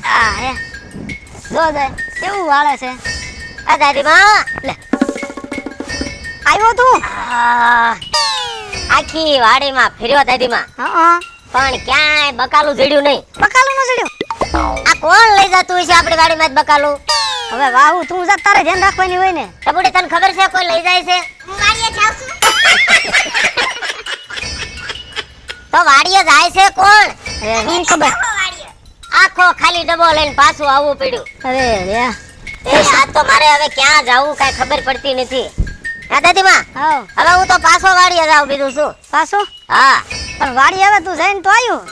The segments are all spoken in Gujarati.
આ હે જો દે કેવું વાળે છે આ દાદીમાં લે આવ્યો તું આખી વાડીમાં ફેર્યો દાદીમાં હા પણ ક્યાંય બકાલું જડ્યું નહીં બકાલું ન જડ્યું આ કોણ લઈ જતું હશે આપણી વાડીમાં જ બકાલું હવે વાહુ તું જા તારે ધ્યાન રાખવાની હોય ને ટબુડી તને ખબર છે કોઈ લઈ જાય છે હું વાડીએ જાઉં છું તો વાડીએ જાય છે કોણ હું ખબર આખો ખાલી ડબ્બો લઈને પાછું આવવું પડ્યું અરે રે એ આ તો મારે હવે ક્યાં જાવું કાઈ ખબર પડતી નથી હા દાદીમાં હવે હું તો પાછો વાડીએ જાઉં બીજું શું પાછો હા પણ વાડી હવે તું જઈને તો આવ્યું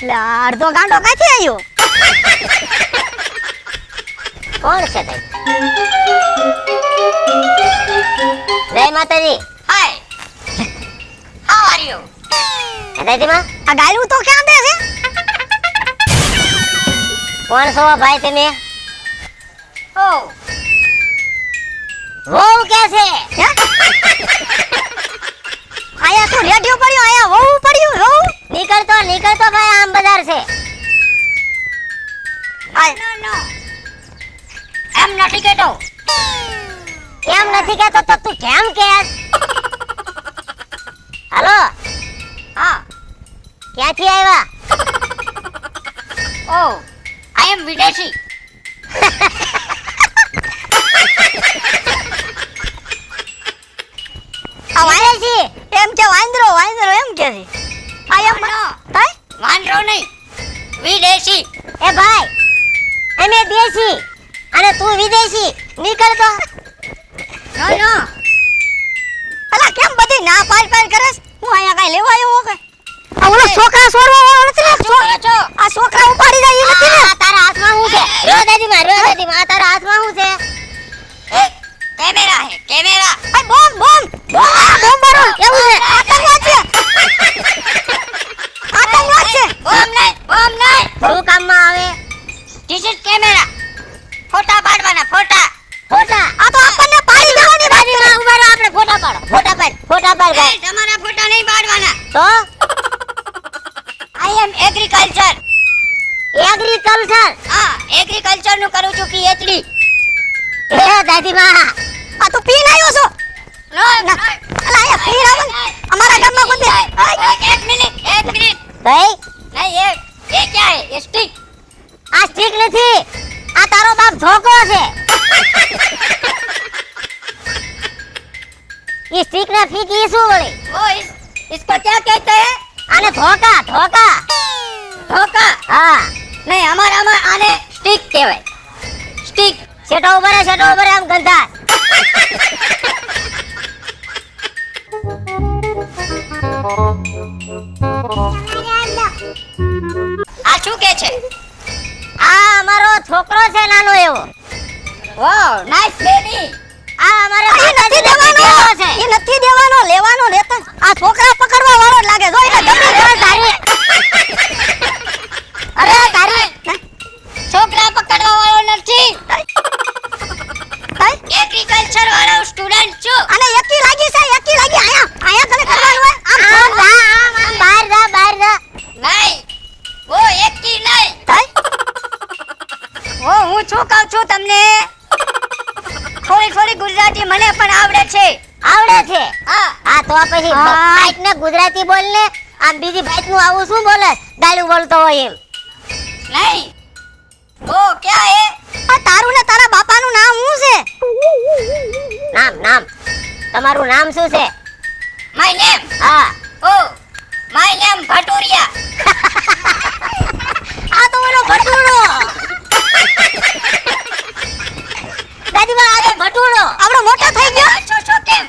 લે અડધો ગાંડો કાથી આવ્યો કોણ છે તે જય માતાજી હાય હાઉ આર યુ દાદીમાં આ ગાયલું તો ક્યાં દે છે કોણ છો ભાઈ તમે ઓ वो कैसे आया तो रेडियो पड़ियो आया वो पड़ियो वो निकल तो भाई आम बाजार से नो एम નથી કેતો કેમ નથી કેતો તો તું કેમ કે હાલો હા ક્યાંથી આવ્યા ઓ આઈ એમ વિદેશી વાંદરો એમ કે વાંદરો એમ કે છે આ એમ ભાઈ વાંદરો નહીં વિદેશી એ ભાઈ અમે દેશી અને તું વિદેશી નીકળ તો નો અલા કેમ બધી ના પાડ કરે હું અહીંયા કાઈ લેવા આવ્યો કે આ ઓલો છોકરા છોડવા વાળો નથી ને આ છોકરા ઉપાડી જાય એ નથી ને તારા હાથમાં હું છે રો દાદીમાં તારા હાથમાં હું છે એ કેમેરા હે કેમેરા આ બોમ બોમ મારો એવું છે આતંકવાદ છે બોમ નહીં શું કામમાં આવે ધીસ ઇઝ કેમેરા ફોટા પાડવાના ફોટા આ તો આપણને પાડી દેવાની બાજુમાં ઉભા રહો આપણે ફોટા પાડ ભાઈ તમારા ફોટા નહીં પાડવાના તો આઈ એમ એગ્રીકલ્ચર હા એગ્રીકલ્ચર નું કરું છું પીએચડી એ દાદીમાં આ તો પીન આવ્યો છો અલા આ પીરાવન અમારા ગામમાં કોને એક મિનિટ ભાઈ નહીં એ ક્યાં હે ये स्टिक આ સ્ટિક નથી આ તારો બાપ ધોકો છે ये स्टिक ना फीकी શું વળી वो इसको क्या कहते हैं आने धोका हाँ नहीं हमारा आने स्टिक કહેવાય स्टिक સેટો ઉપર આમ ગંધા આ શું કે છે આ અમારો છોકરો છે નાનો એવો વાવ નાઈસ બેબી આ અમારો નથી દેવાનો છે એ નથી દેવાનો લેવાનો લેતા આ છોકરા પકડવા વાળો લાગે જો એને ગમે તારી અરે તારી છોકરા પકડવા વાળો નથી એગ્રીકલ્ચર વાળો સ્ટુડન્ટ છું અને એકી લાગી આયા તને કરવાનું હોય આમ બહાર જા નહીં વો એકી નહીં ઓ હું શું કહું છું તમને થોડી ગુજરાતી મને પણ આવડે છે હા તો પછી ભાઈ ને ગુજરાતી બોલ ને આમ બીજી ભાઈ નું આવું શું બોલે ગાળું બોલતો હોય એમ નહીં ઓ ક્યાં હે આ તારું ને તારા બાપાનું નામ શું છે નામ તમારું નામ શું છે માય નેમ હા ઓ માય નેમ ભટુરિયા આ તો ઓલો ભટુડો દાદીમાં આ તો ભટુડો આપણો મોટો થઈ ગયો છો કેમ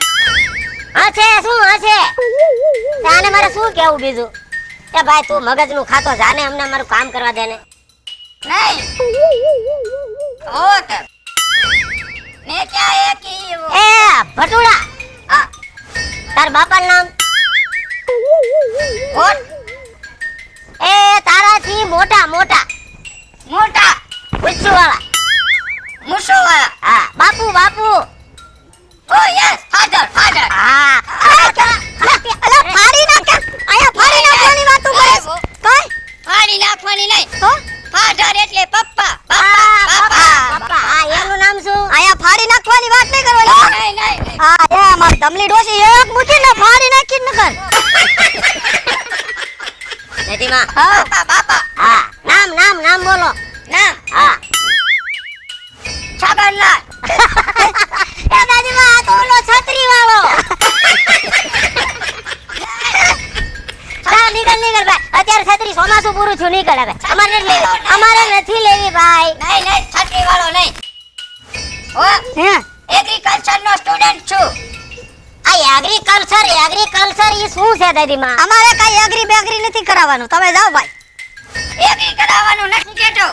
હશે તાને મારે શું કહેવું બીજું એ ભાઈ તું મગજનું ખાતો જાને અમને મારું કામ કરવા દે ને નહીં ઓકે મે ક્યાં હે કી એ ભટુડા તાર બાપાનું નામ કોણ એ તારાથી મોટા મુસુવાળા હા બાપુ ઓ યસ ફાધર હા અલા ફાડી ના કે કમલી ડોસી એક મૂકીને ફાડી નાખી નકર. દાદીમાં હા. બાપા હા નામ બોલો. નામ હા છગનલાલ. એ દાદીમાં આ તો ઓલો છત્રી વાળો. હા નીકળ ભાઈ, અત્યારે છત્રી ચોમાસું પૂરું થયું, નીકળ હવે. અમારે નથી લેવી ભાઈ. નહીં છત્રી વાળો નહીં. હો હે એગ્રીકલ્ચર નો સ્ટુડન્ટ છું. આ એગ્રીકલ્ચર ઈ શું છે દાદીમાં? અમારે કઈ એગ્રી બેગ્રી નથી કરાવવાનું, તમે જાઓ ભાઈ. એગ્રી કરાવવાનું નથી કેતો.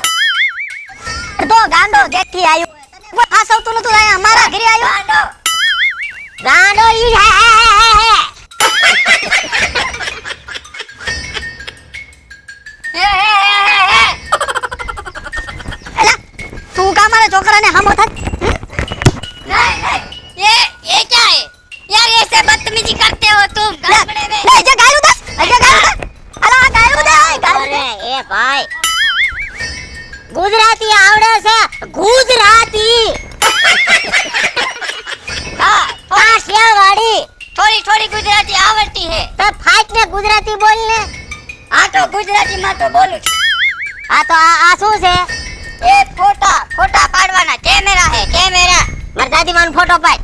તો ગાંડો ગેટથી આવ્યો. તને કોઈ ફાસવતું નતું, અહીંયા અમારા ઘરે આવ્યો. ગાંડો ઈ હે. એલા તું કા મારા છોકરાને હામો થાત? नहीं ये क्या है यार, ऐसे बदतमीजी करते हो तुम गामड़े में. લે જે ગાયરું દસ, અલા આ ગાયરું દે, अरे ए भाई ગુજરાતી આવડે છે, ગુજરાતી. हाँ કાઠિયાવાડી. थोड़ी थोड़ी गुजराती आवड़ती है. તો ફાઈટ ને ગુજરાતી બોલ ને. हाँ तो गुजराती में तो बोलूं છું. આ તો આ શું છે? ये फोटा पाड़वाना कैमरा है कैमरा. મારી દાદી માનો ફોટો પાડ.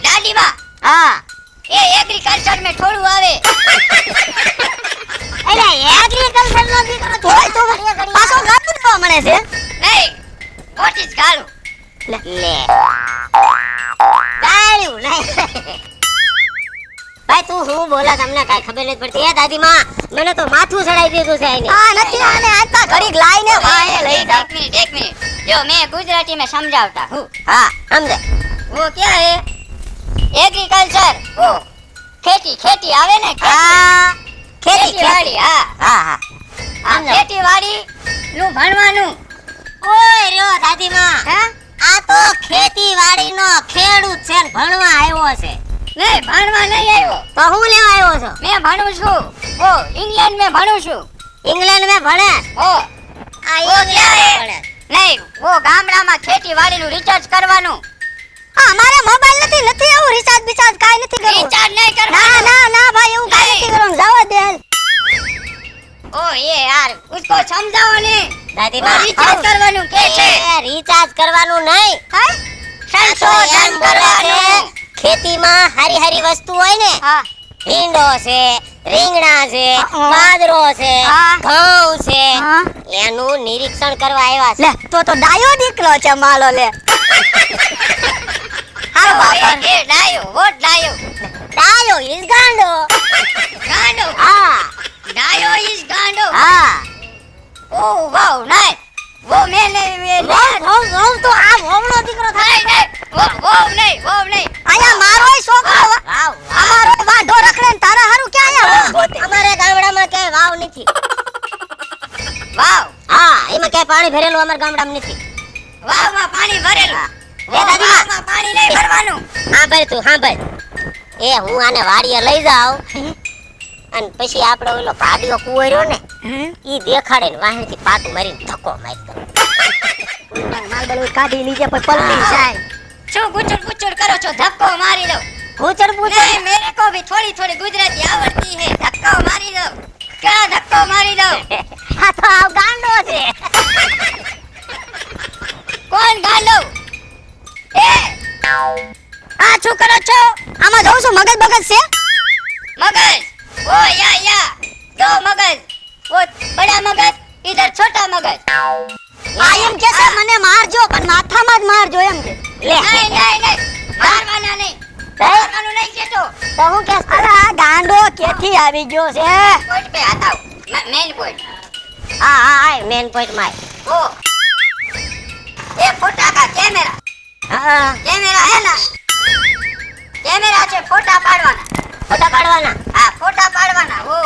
दादी माँ હા ये एग्रीकल्चर में થોડું આવે. એટલે એગ્રીકલ્ચર નો દીકરો થોય તો પાછો ગાતું દેવા મળે છે. નહીં નોટિસ ગાળું. લે ગાળ્યું નહીં. ભાઈ તું શું બોલા, તમને કાઈ ખબર નથી પડતી. એ દાદી માં મને તો માથું ચડાઈ દીધું છે એને. હા નથી, આને આટલા ઘડીક લાઈને ભાઈ લઈ જા. एक मिनट जो मैं गुजराती में समझाता हूँ. હા સમજે. वो क्या है एग्रीकल्चर वो खेती आवे ने હા ખેતી વાડી. હા હા હા આ ખેતીવાડી નું ભણવાનું. ઓય રહ્યો દાદી માં. હે આ તો ખેતીવાડી નો ખેડૂત છે ને ભણવા આવ્યો છે. નહીં ભણવા નહીં આવ્યો. તો હું લેવા આવ્યો છો? मैं ભણું છું. ઓ इंग्लैंड में ભણું છું. ઇંગ્લેન્ડ में ભણે? ઓ આ वो क्या है ભણે. નહીં वो ગામડામાં ખેતીવાડી નું રિચાર્જ કરવાનું. હા મારે મોબાઈલ નથી એવું રિચાર્જ બિચાર્જ કાઈ નથી કરવું. રિચાર્જ નહીં ના કરવાનું. ના ના ભાઈ એવું કાઈ નથી કરવાનું, જવા દે. ओ ये यार उसको समझाओ ने. દાદી वो રિચાર્જ કરવાનું કે છે. રિચાર્જ કરવાનું નહીં. સંશોધન કરવાનું. ખેતીમાં હારી હારી વસ્તુ હોય ને, હા ભીંડો છે, રીંગણા છે, હા. બાજરો છે, હા. ઘઉં છે, હા. એનું નિરીક્ષણ કરવા આવ્યા છે. લે તો ડાયો દીકરો છે માલો લે. હારો એ બાપા. ડાયો वो ડાયો. ડાયો ઈસ ગાંડો. ગાંડો. હા ડાયો ઇઝ ગાંડો. હા ઓ વાવ નહીં वो मैंने ઘઉં તો આ ભોમણો દીકરો થાય. नहीं वो नहीं અહીંયા મારોય છોકરો અમારો વાઢો રખડે ને તારા હારું ક્યાં આયા ગોતે? અમારે ગામડામાં ક્યાંય વાવ નથી. વાવ હા એમાં ક્યાંય પાણી ભરેલું અમારા ગામડામાં નથી. વાવમાં પાણી ભરેલું. એ દાદીમા. વાવમાં પાણી નહીં ભરવાનું. હા ભાઈ તું હા ભાઈ, એ હું આને વાડીએ લઈ જાઉં અને પછી આપણે ઓલો ભાડિયો કૂવો રહ્યો ને ઈ દેખાડે ને વાહેથી પાટું મારીને ધક્કો મારી દઉં. માલ બળું કાઢી લીજે પછી પલટી જાય. શું ગુચડ કરો છો? ધક્કો મારી દો. ભૂચડ ભૂચડ नहीं मेरे को भी थोड़ी थोड़ी गुजराती आवड़ती है. धक्को मारी दो. क्या धक्को मारी दो? આ તો આવ ગાંડો છે. कौन गांडो? ए આ શું કરો છો? આમાં જોઉં છું મગજ બગજ છે. मगज वो या दो मगज. वो बड़ा मगज इधर छोटा मगज. આ એમ કે છે મને મારજો પણ માથામાં જ મારજો એમ કે. લે नहीं मारवाना नहीं. मारवानो नहीं केतो. તો હું કે આ ગાંડો કેથી આવી ગયો છે? पॉइंट पे आता हूँ. Main point. હા હા આ મેન પોઈન્ટ માં. वो ये फोटा का कैमरा. હા कैमरा है ना. कैमरा से फोटा पाड़वाना. ફોટા પાડવાના. हाँ फोटा पाड़वाना वो.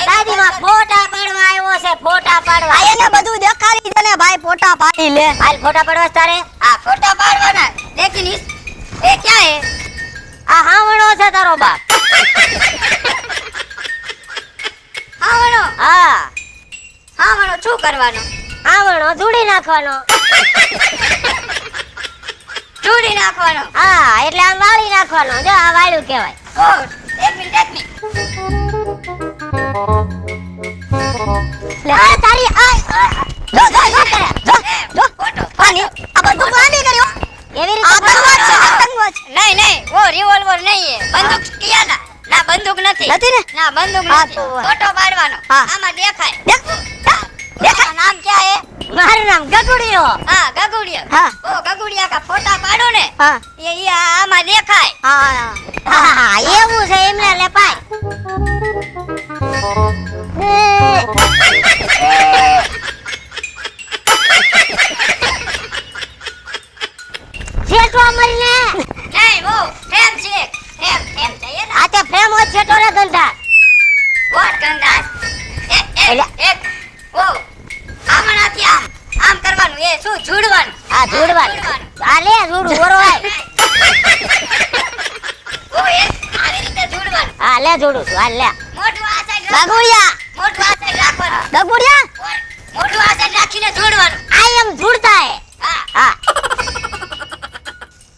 દાદીમાં ફોટા પાડવા આવ્યો છે, ફોટા પાડવા. આ એને બધું દેખાડી દે ને ભાઈ, ફોટા પાડી લે. હાલ ફોટા પાડવા તારે. हाँ फोटा पाड़वाना. लेकिन इस ये क्या है? આ હાવણો છે તારો બાપ. હાવણો. હા હાવણો શું કરવાનો? હાવણો ધૂળી નાખવાનો. ચૂડી નાખવાનો. હા એટલે આમ વાળી નાખવાનો. જો આ વાળ્યું કહેવાય. ઓ એક મિનિટ. આ તારી જો જો ફોટો પાણી આ બંદૂક વાળી કર્યો એવી રીતે આ તલવાર છે, બંદૂક. તલવાર છે. નહીં વો રિવોલ્વર નહીં है બંદૂક કિયા ના બંદૂક નથી નથી ને? ના બંદૂક હા, નથી. તો ફોટો પાડવાનો. હા. આમાં દેખાય. દેખાય. નામ क्या है? મારું નામ ગગુડિયો. હા ગગુડિયા. હા. ઓ ગગુડિયા કા ફોટા પાડો ને હા એ આમાં દેખાય. હા એવું છે એમને લેપાય. જેટો મરીને નહીં વો ફ્રેમ છે. ફ્રેમ चाहिए ना. આ તે ફ્રેમ હોય જેટો રે ગંધા. વોટ ગંદાસ. એક ઓ આમણાથી આમ કરવાનું. એ શું જોડવાનું. આ જોડવાનું. આ લે જોડું બોરવાય. ઓ એ આવી રીતે જોડવાનું. આ લે જોડું છું આ લે. મોઢું આ સાઈડ ગગુડિયા મોઢું આ સાઈડ રાખવાનું. ગગુડિયા મોઢું આ સાઈડ રાખીને જોડવાનું. આ એમ જોડતા હે. હા હા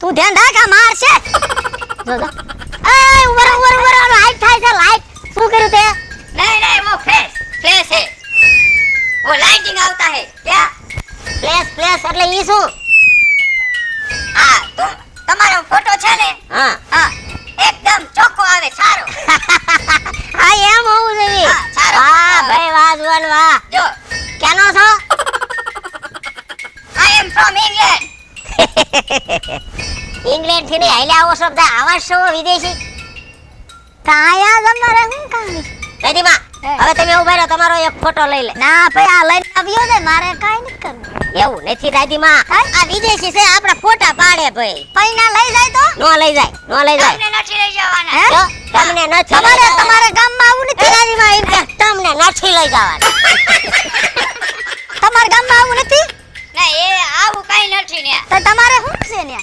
તું ધ્યાન રાખ આ માર છે. જો જો એ ઉભર લાઈટ થાય છે લાઈટ. શું કર્યું તે? नहीं वो फ्लैश है. वो लाइटिंग आता है क्या? ફ્લેશ એટલે ઈ શું? हाँ તમારો ફોટો છે ને હા હા એકદમ ચોખ્ખો આવે સારો. આ એમ હોવું જોઈએ. હા, સારો. હા ભાઈ વાજવાન વાહ. જો કેનો છો? I am from England. England થી નહીં હાલ્યા આવો શબ્દ આવા છો વિદેશી. કાયા તમારે શું કામ છે? રેડીમાં હવે તમે ઉભા રહો તમારો એક ફોટો લઈ લે. ના ભાઈ આ લઈને આવ્યો ને મારે કાઈ નથી કરવું. એવું નથી દાદીમાં. આ વિદેશી છે આપણે ફોટા પાડે ભાઈ. પૈના લઈ જાય તો? નો લઈ જાય. તમને નથી લઈ જવાના. હે? જો, તમને નથી તમારે ગામમાં આવું નથી દાદીમાં એમ કે તમને નથી લઈ જવાના. તમારા ગામમાં આવું નથી? ના એ આવું કાઈ નથી ને. તો તમારે શું છે ને?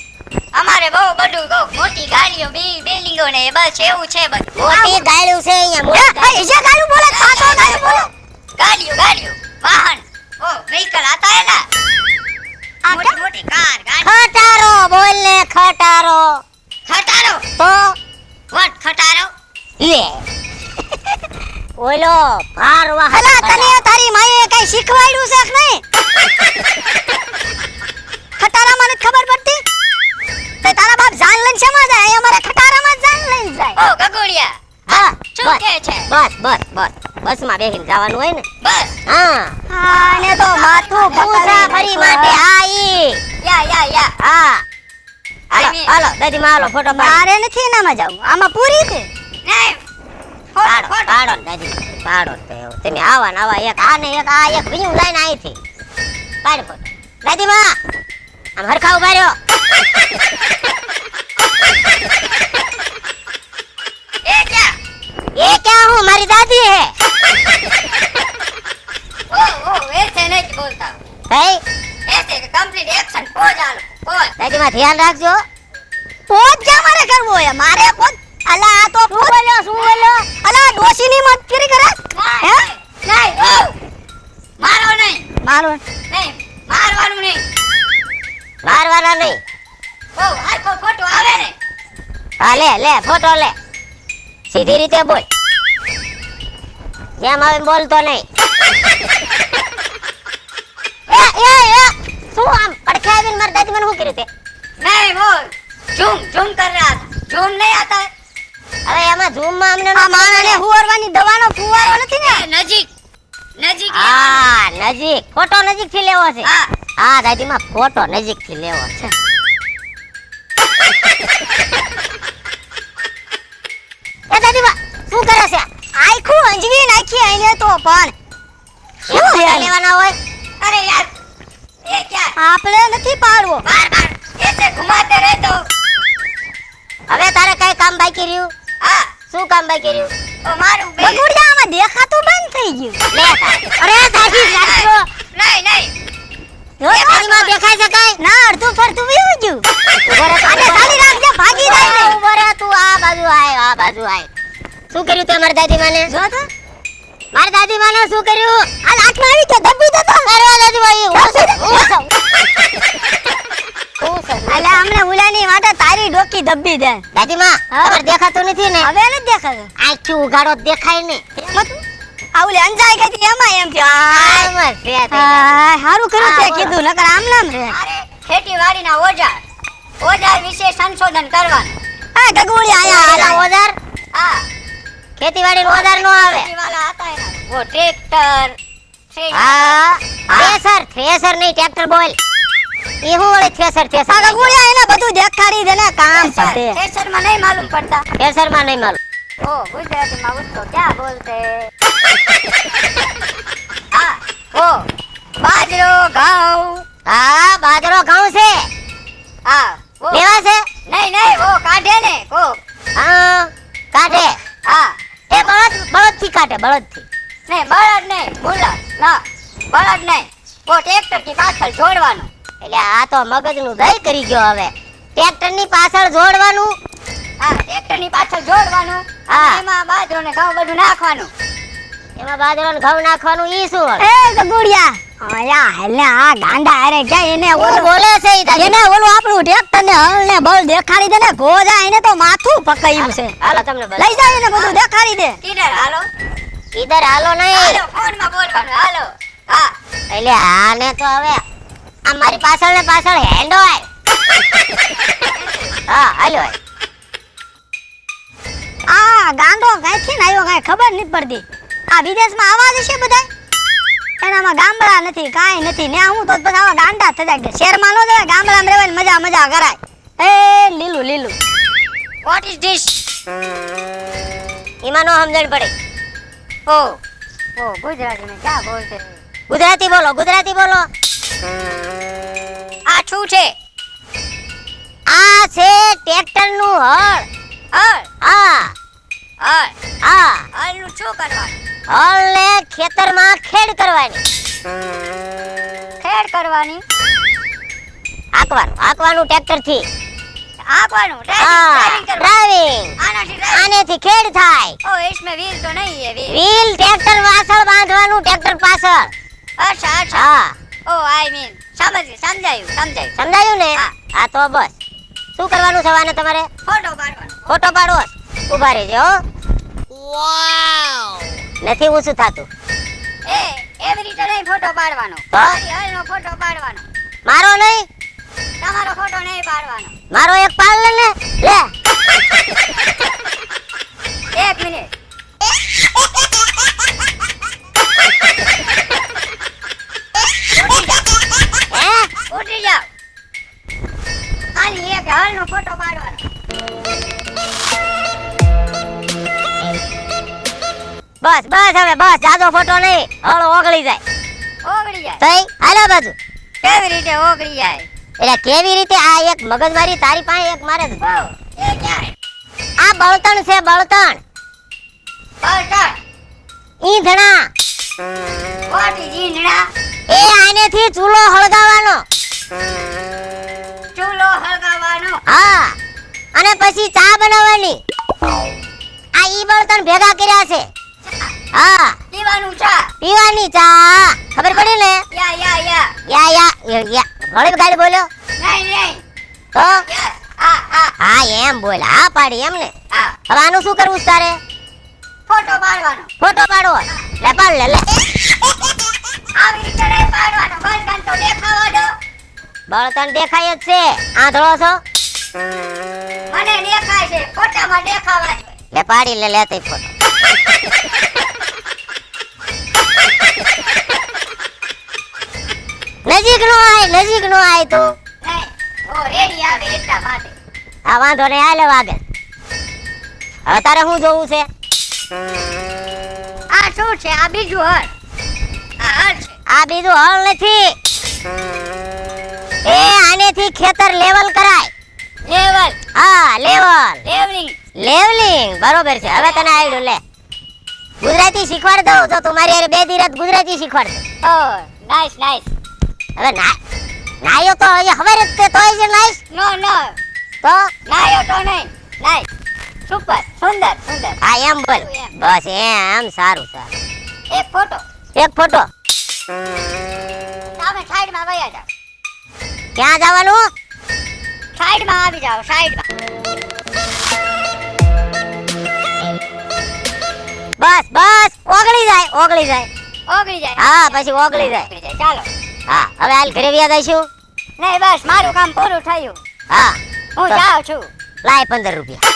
અમારે બહુ બહુ મોટી ગાડીઓ બિલ્ડિંગો ને બસ એવું છે બધું. મોટી ગાળ્યું છે અહીંયા. એ જે ગાળ્યું બોલે પાછો ગાળ્યું બોલે. ગાડીઓ વાહન ઓ વ્હીકલ आता है ना. मोटी मोटी कार गाड़ी. ખટારો બોલ ને ખટારો. खटारो તો व्हाट खटारो. લે ઓલો ભારવા હલા તને તારી માએ કઈ શીખવાડ્યું છે કે નહીં? ખટારામાં નથી ખબર પડતી? તે તારા બાપ જાન લઈને શેમાં જાય? અહીં અમારે ખટારામાં જ જાન લઈને જાય. ઓ ગગુડિયા હા શું કહે છે? બસમાં બેહીને જવાનું હોય ને. બસ હા ને તો માથું મુસાફરી માટે આઈ. યા હા હાલો દાદીમાં હાલો ફોટો મારે નથી એનામાં જાવું. આમાં પૂરી છે. નહીં પાડો દાદી પાડો તમે આવા ને આવા એક આ ને એક આ એક બીજું લાઈન અહીંથી પાડ ફોટો. દાદીમાં આમ હરખા ઉભા રહ્યો. એ ये क्या हूँ हमारी दादी है. ओ ऐसे नहीं बोलता हूँ. भाई ऐसे कंप्लीट एक्शन पोज आलो पोज. दादी માં ધ્યાન રાખજો. પોત જા મારે કરવો હે મારે પોત. અલા આ તો શું બોલ્યો અલા ડોસી ની મત કરી કરે હે નહીં ઓ મારો નહીં મારો નહીં મારવાનું નહીં. મારવાના નહીં. ઓ આખો ફોટો આવે ને હા લે ફોટો લે. સીધી રીતે બોલ. જેમ આવે બોલતો નહીં. એ શું આમ પડખે આવીને મારી દાદી મને શું કર્યું તે? नहीं वो झूम कर रहा था. झूम नहीं आता है. હવે એમાં ઝૂમમાં અમને આ માણસને હુવરવાની દવાનો ફુવારો નથી ને. નજીક હા નજીક ફોટો નજીક થી લેવો છે. હા હા દાદીમાં ફોટો નજીક થી લેવો છે. એ દાદીમાં શું કરે છે? આખું અંજવી નાખી આઈને તો પણ શું હે લેવાના હોય? अरे यार ये क्या આપણે નથી પાડવો. बार बार ऐसे घुमाते रहे तो. હવે તારે કઈ કામ બાકી રહ્યું? हाँ શું કામ બાકી રહ્યું? तो मारू बे. બગુડિયામાં દેખાતું બંધ થઈ ગયું. લે તારે. અરે દાદી રાખજો. नहीं જો પાણીમાં દેખાય છે કઈ? ના અડધું ફરતું વીવું ગયું. ઉભો રહે આને ચાલી રાખજે ભાગી જાય ને. ઉભો રહે તું આ બાજુ આય. શું કર્યું તે મારી દાદી માને? જો તો મારી દાદી માને શું કર્યું? આ લાટમાં આવી કે દબી દેતો. અરે દાદી ભાઈ શું છે અલે હમણે ઉલાની માટે તારી ડોકી દબ્બી દે. દાદીમાં હા? તમારે દેખાતું નથી ને હવે નથી દેખાતું. આખી ઉગાડો જ દેખાય ને એમ હતું? આ ઓલી અંજાઈ ગઈ હતી એમાં એમ થયું. આમ જ છે તે. હારું કર્યું તે કીધું નકર આમ નામ રે. અરે ખેતીવાડીના ઓજાર વિશે સંશોધન કરવાનું. આ ગગુડી આયા એના હાલા. ઓજાર હા ખેતીવાડીનું ઓજાર નો આવે ખેતીવાલા હતા એના વો ટ્રેક્ટર હા થ્રેસર નહીં ટ્રેક્ટર બોલ ઈ હું વળી થ્રેસર આ ગગુડી એને બધું દેખાડી દે ને કામ પતે. થ્રેસરમાં નહીં માલુમ પડતા થ્રેસર માં નહીં માલુમ ઓ ગુજરાતીમાં ઉસકો ક્યાં બોલતે હા ઓ બાજરો ઘઉં હા બાજરો ઘઉં છે હા વો લેવા છે નહીં વો કાઢે ને કો હા કાઢે હા એ બળદ થી કાઢે બળદ થી નહીં બળદ નહીં બુલડ ના બળદ નહીં વો ટ્રેક્ટર ની પાછળ જોડવાનું એટલે આ તો મગજ નું દહીં કરી ગયો હવે ટ્રેક્ટર ની પાછળ જોડવાનું હા ટ્રેક્ટર ની પાછળ જોડવાનું હા. અને એમાં બાજરો ને ઘઉં બધું નાખવાનું એમાં બાજરો ને ઘઉં નાખવાનું ઈ શું વળી? એ ગગુડિયા આયા હેલે આ ગાંડા હારે ક્યાં એને શું ઓલું બોલે છે ઈ દાદી? એને ઓલું આપણું ટ્રેક્ટર ને હળ ને બળ દેખાડી દે ને ગોજા એને તો માથું પકાયું છે. હાલો તમને બતાવું. લઈ જાય એને બધું દેખાડી દે. કિધર હાલો ઈધર હાલો નહીં હાલો ફોન માં બોલવાનું હાલો હા એટલે આને તો હવે આ મારી પાછળ ને પાછળ હેન્ડ હોય હા હાલો આ ગાંડો ક્યાંથી ને આવ્યો કાંઈ ખબર નથી પડતી. આ વિદેશમાં આવા જ છે બધા એનામાં ગામડા નથી કાંઈ નથી ને હું તો પછી આવા ગાંડા થઈ જાય શહેરમાં નો જવાય ગામડામાં રહેવાની મજા કરાય. એ લીલું લીલું વોટ ઇઝ ધીસ એમાં નો સમજણ પડે ઓ ઓ ગુજરાતી में क्या बोलते हैं ગુજરાતી બોલો ગુજરાતી બોલો આ શું છે આ છે ટ્રેક્ટર નું હળ હળ હા હળ હા હળનું શું કરવાનું હળ ને ખેતરમાં ખેડ કરવાની ખેડ કરવાની હાંકવાનું ટ્રેક્ટર થી આંકવાનું હા ડ્રાઇવિંગ કરવાનું ડ્રાઇવિંગ આનાથી driving. આનેથી ખેડ થાય ઓ इसमें व्हील तो नहीं है व्हील વ્હીલ ટ્રેક્ટર પાછળ બાંધવાનું ટ્રેક્ટર પાછળ अच्छा अच्छा હા ओ आई मीन સમજાયું સમજાયું ને હા. હા તો બસ શું કરવાનું છે આને તમારે ફોટો પાડવાનો ફોટો પાડવો છે? ઊભા રહેજો નથી ઊંચું થાતું એ એવી રીતે નહીં ફોટો પાડવાનો તો? મારી હળનો ફોટો પાડવાનો મારો નહીં તમારો ફોટો નહીં પાડવાનો મારો એક પાડ લે ને લે એક મિનિટ હે ઉઠી જાઓ ખાલી એક હળનો ફોટો પાડવાનો બસ હવે બસ જાજો ફોટો નહીં હળ ઓગળી જાય ઓગળી જાય તઈ હાલો બાજુ કેવી રીતે ઓગળી જાય એટલે કેવી રીતે આ એક મગજમારી તારી પાસે એક મારે છે. ઓ એ ક્યાં આ બળતણ છે બળતણ બળતણ ઈંધણા કોટી જીંદડા એ આનેથી ચૂલો હળગાવાનો ચૂલો હળગાવવાનો હા અને પછી ચા બનાવવાની આ ઈ બળતણ ભેગા કર્યા છે હા પીવાનું ચા પીવાની ચા ખબર પડી ને યા યા ઘણી ગાડી બોલ્યો નહીં તો યા આ હા એમ બોલ હા પાડી એમ ને આ હવે આનું શું કરવું છે તારે ફોટો પાડવાનો ફોટો પાડવો લે પાડ લે આવી રીતે નહીં પાડવાનો બળતણ તો દેખાવા દો બળતણ દેખાય જ છે આંધળો છો મને દેખાય છે ફોટામાં દેખાવા જોઈએ લે પાડી લે લેતી ફોટો નજીક નો આય તું નહીં ઓ રેડી આવે એટલા માટે આ વાંધો નહીં હાલે વાગે હવે તારે શું જોવું છે આ શું છે આ બીજું હળ આ હળ છે આ બીજું હળ નથી એ આનેથી ખેતર લેવલ કરાય લેવલ હા લેવલ લેવલિંગ લેવલિંગ બરોબર છે હવે તને આવડ્યું લે ગુજરાતી શીખવાડ દઉં તો તું મારી હારે બે દિવસ ગુજરાતી શીખવાડ દે ઓ નાઈસ નાઈસ હવે નાયો તો હજી ખબર જ તે તોય છે નાઈસ નો નો તો નાયો તો નહીં નાઈસ સુપર સુંદર સુંદર હા એમ બોલ બસ એમ સારું એક ફોટો એક ફોટો તમે સાઈડમાં વયા જાઓ ક્યાં જવાનું સાઈડમાં આવી જાઓ, સાઈડમાં. બસ બસ ઓગળી જાય ઓગળી જાય. હા પછી ઓગળી જાય. ઓગળી જાય. ચાલો. હા હવે હાલ ઘરે વ્યા જઈશું. નહીં બસ મારું કામ પૂરું થયું. હા હું તો જાઉં છું. લાય 15 રૂપિયા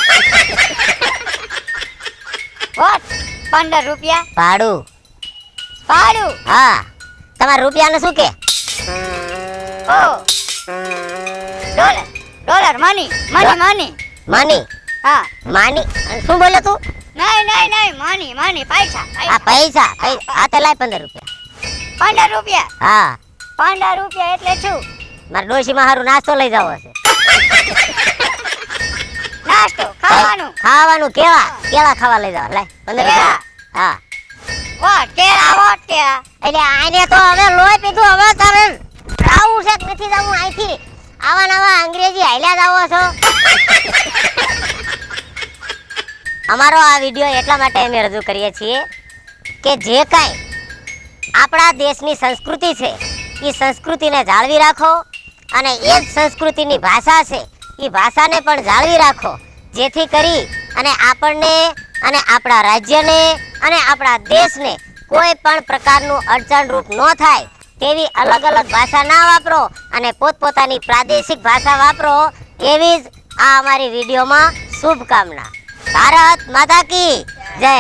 વોટ 15 રૂપિયા ભાડું. ભાડું. હા તમારા રૂપિયાનું શું કે? ઓ ડોલર મની. માની હા. માની શું બોલ્યો તું? નહીં મની પૈસા. આ પૈસા આ તે લાય 15 રૂપિયા. 15 રૂપિયા. હા 15 રૂપિયા એટલે શું? મારા ડોશીમાં હારું નાસ્તો લઈ જાવો હશે. નાસ્તો ખાવાનું. ખાવાનું કેળા ખાવા લઈ જાવ. લાય 15 રૂપિયા. હા વોટ કેળા. એટલે આને તો હવે લોહી પીધું. હવે તારે આવું છે કે નથી જાવું અહીંથી? આવા નવા અંગ્રેજી હાલ્યા જાવો છો. અમારો આ વિડિયો એટલા માટે અમે રજૂ કરીએ છીએ કે જે કાંઈ આપણા દેશની સંસ્કૃતિ છે એ સંસ્કૃતિને જાળવી રાખો અને એ જ સંસ્કૃતિની ભાષા છે એ ભાષાને પણ જાળવી રાખો, જેથી કરી અને આપણને અને આપણા રાજ્યને અને આપણા દેશને કોઈ પણ પ્રકારનું અડચણરૂપ ન થાય તેવી અલગ અલગ ભાષા ના વાપરો અને પોતપોતાની પ્રાદેશિક ભાષા વાપરો, એવી જ આ અમારી વિડીયોમાં શુભકામના. ભારત માતા કી જય.